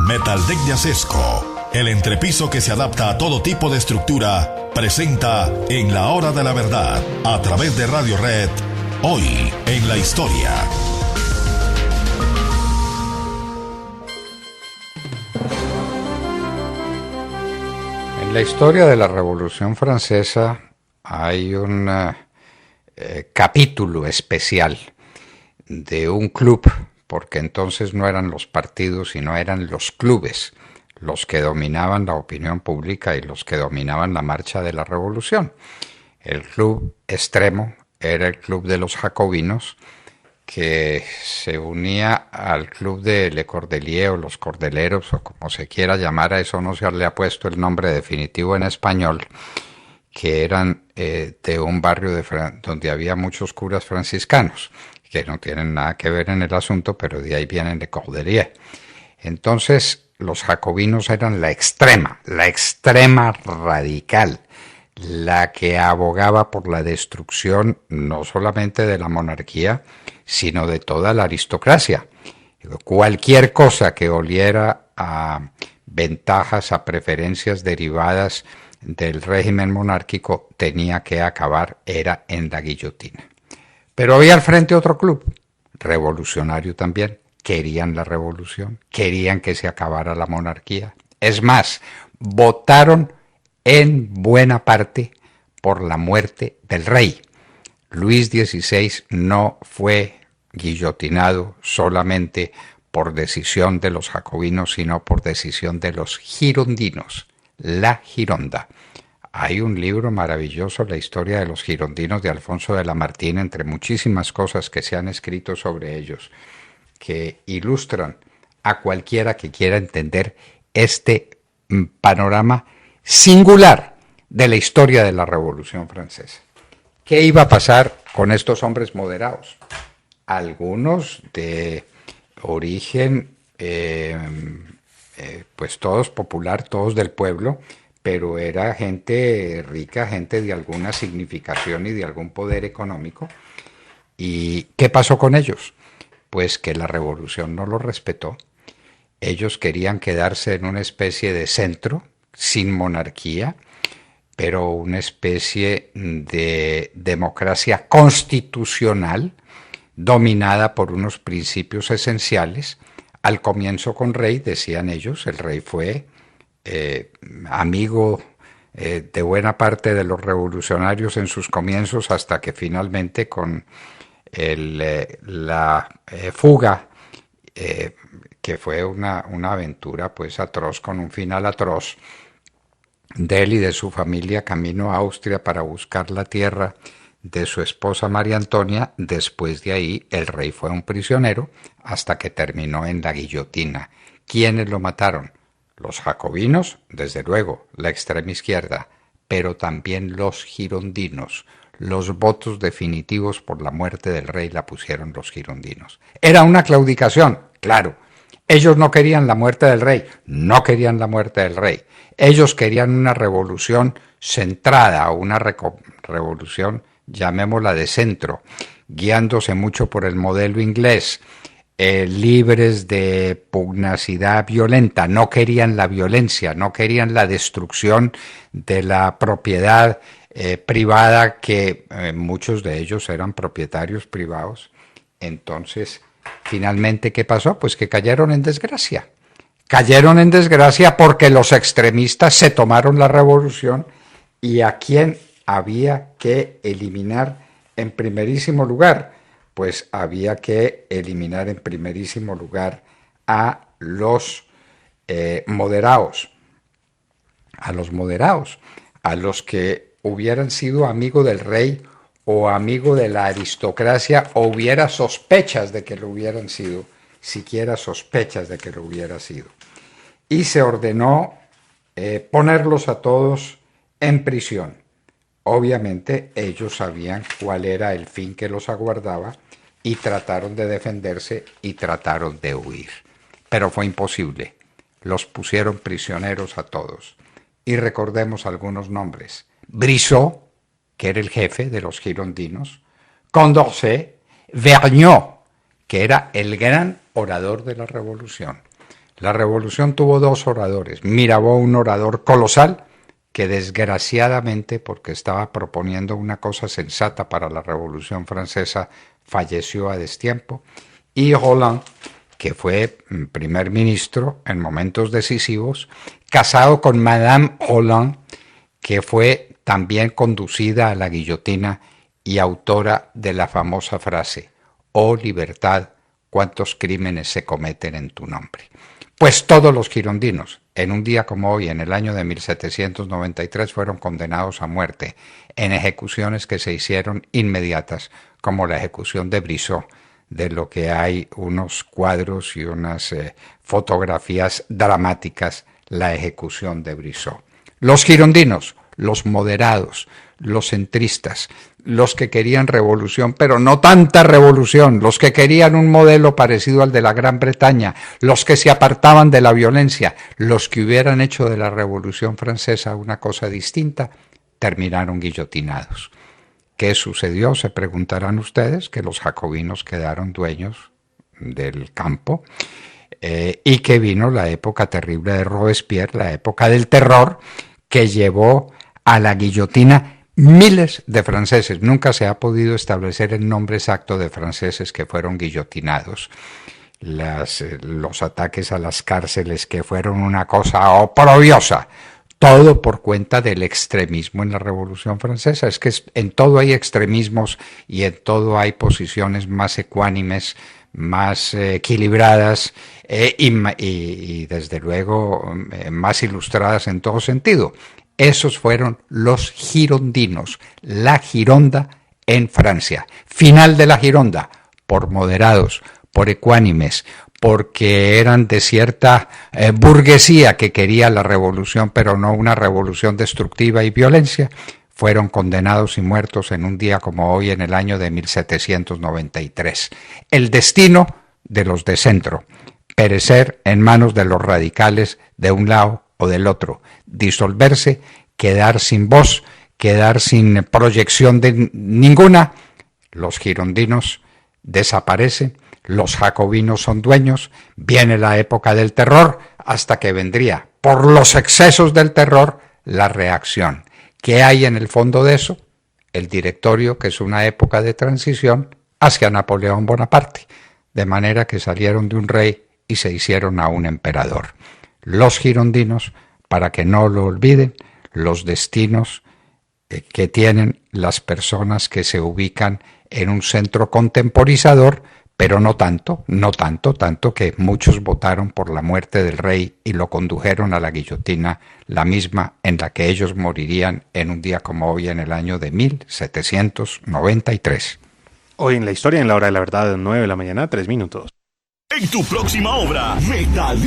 Metaldecnia Sesco, el entrepiso que se adapta a todo tipo de estructura, presenta En la Hora de la Verdad, a través de Radio Red, hoy en la historia. En la historia de la Revolución Francesa hay un capítulo especial de un club, porque entonces no eran los partidos, sino eran los clubes los que dominaban la opinión pública y los que dominaban la marcha de la revolución. El club extremo era el club de los jacobinos, que se unía al club de Le Cordelier o los Cordeleros, o como se quiera llamar, a eso no se le ha puesto el nombre definitivo en español, que eran de un barrio donde había muchos curas franciscanos, que no tienen nada que ver en el asunto, pero de ahí vienen de Cordelier. Entonces, los jacobinos eran la extrema radical, la que abogaba por la destrucción no solamente de la monarquía, sino de toda la aristocracia. Cualquier cosa que oliera a ventajas, a preferencias derivadas del régimen monárquico tenía que acabar, era en la guillotina. Pero había al frente otro club, revolucionario también. Querían la revolución, querían que se acabara la monarquía. Es más, votaron en buena parte por la muerte del rey. Luis XVI no fue guillotinado solamente por decisión de los jacobinos, sino por decisión de los girondinos, la Gironda. Hay un libro maravilloso, La historia de los girondinos, de Alfonso de Lamartine, entre muchísimas cosas que se han escrito sobre ellos, que ilustran a cualquiera que quiera entender este panorama singular de la historia de la Revolución Francesa. ¿Qué iba a pasar con estos hombres moderados? Algunos de origen, pues todos popular, todos del pueblo, pero era gente rica, gente de alguna significación y de algún poder económico. ¿Y qué pasó con ellos? Pues que la revolución no los respetó. Ellos querían quedarse en una especie de centro, sin monarquía, pero una especie de democracia constitucional dominada por unos principios esenciales. Al comienzo con rey, decían ellos, el rey fue amigo de buena parte de los revolucionarios en sus comienzos, hasta que finalmente con la fuga, que fue una aventura pues atroz, con un final atroz, de él y de su familia camino a Austria para buscar la tierra de su esposa María Antonia. Después de ahí el rey fue un prisionero hasta que terminó en la guillotina. ¿Quiénes lo mataron? Los jacobinos, desde luego, la extrema izquierda, pero también los girondinos. Los votos definitivos por la muerte del rey la pusieron los girondinos. ¿Era una claudicación? Claro. Ellos no querían la muerte del rey, no querían la muerte del rey. Ellos querían una revolución centrada, una revolución, llamémosla de centro, guiándose mucho por el modelo inglés, libres de pugnacidad violenta. No querían la violencia, no querían la destrucción de la propiedad privada, que muchos de ellos eran propietarios privados. Entonces, finalmente, ¿qué pasó? Pues que cayeron en desgracia. Cayeron en desgracia porque los extremistas se tomaron la revolución, y a quién había que eliminar en primerísimo lugar. Pues había que eliminar en primerísimo lugar a los moderados, a los que hubieran sido amigo del rey o amigo de la aristocracia, o hubiera sospechas de que lo hubieran sido, siquiera sospechas de que lo hubiera sido. Y se ordenó ponerlos a todos en prisión. Obviamente ellos sabían cuál era el fin que los aguardaba y trataron de defenderse y trataron de huir. Pero fue imposible. Los pusieron prisioneros a todos. Y recordemos algunos nombres. Brissot, que era el jefe de los girondinos, Condorcet, Vergniaud, que era el gran orador de la revolución. La revolución tuvo dos oradores. Mirabeau, un orador colosal, que desgraciadamente, porque estaba proponiendo una cosa sensata para la Revolución Francesa, falleció a destiempo, y Roland, que fue primer ministro en momentos decisivos, casado con Madame Roland, que fue también conducida a la guillotina y autora de la famosa frase: «Oh libertad, cuántos crímenes se cometen en tu nombre». Pues todos los girondinos, en un día como hoy, en el año de 1793, fueron condenados a muerte en ejecuciones que se hicieron inmediatas, como la ejecución de Brissot, de lo que hay unos cuadros y unas fotografías dramáticas, la ejecución de Brissot. Los girondinos, los moderados, los centristas, los que querían revolución, pero no tanta revolución, los que querían un modelo parecido al de la Gran Bretaña, los que se apartaban de la violencia, los que hubieran hecho de la Revolución Francesa una cosa distinta, terminaron guillotinados. ¿Qué sucedió? Se preguntarán ustedes, que los jacobinos quedaron dueños del campo y que vino la época terrible de Robespierre, la época del terror, que llevó a la guillotina miles de franceses. Nunca se ha podido establecer el nombre exacto de franceses que fueron guillotinados. Los ataques a las cárceles, que fueron una cosa oprobiosa, todo por cuenta del extremismo en la Revolución Francesa. Es que en todo hay extremismos y en todo hay posiciones más ecuánimes, más equilibradas y desde luego más ilustradas en todo sentido. Esos fueron los girondinos, la Gironda en Francia. Final de la Gironda, por moderados, por ecuánimes, porque eran de cierta burguesía que quería la revolución, pero no una revolución destructiva y violencia, fueron condenados y muertos en un día como hoy, en el año de 1793. El destino de los de centro: perecer en manos de los radicales de un lado o del otro, disolverse, quedar sin voz, quedar sin proyección de ninguna. Los girondinos desaparecen, los jacobinos son dueños, viene la época del terror, hasta que vendría, por los excesos del terror, la reacción. ¿Qué hay en el fondo de eso? El Directorio, que es una época de transición hacia Napoleón Bonaparte, de manera que salieron de un rey y se hicieron a un emperador. Los girondinos, para que no lo olviden, los destinos que tienen las personas que se ubican en un centro contemporizador, pero no tanto que muchos votaron por la muerte del rey y lo condujeron a la guillotina, la misma en la que ellos morirían en un día como hoy, en el año de 1793. Hoy en la historia, en la hora de la verdad, 9 de la mañana, 3 minutos. En tu próxima obra, Metal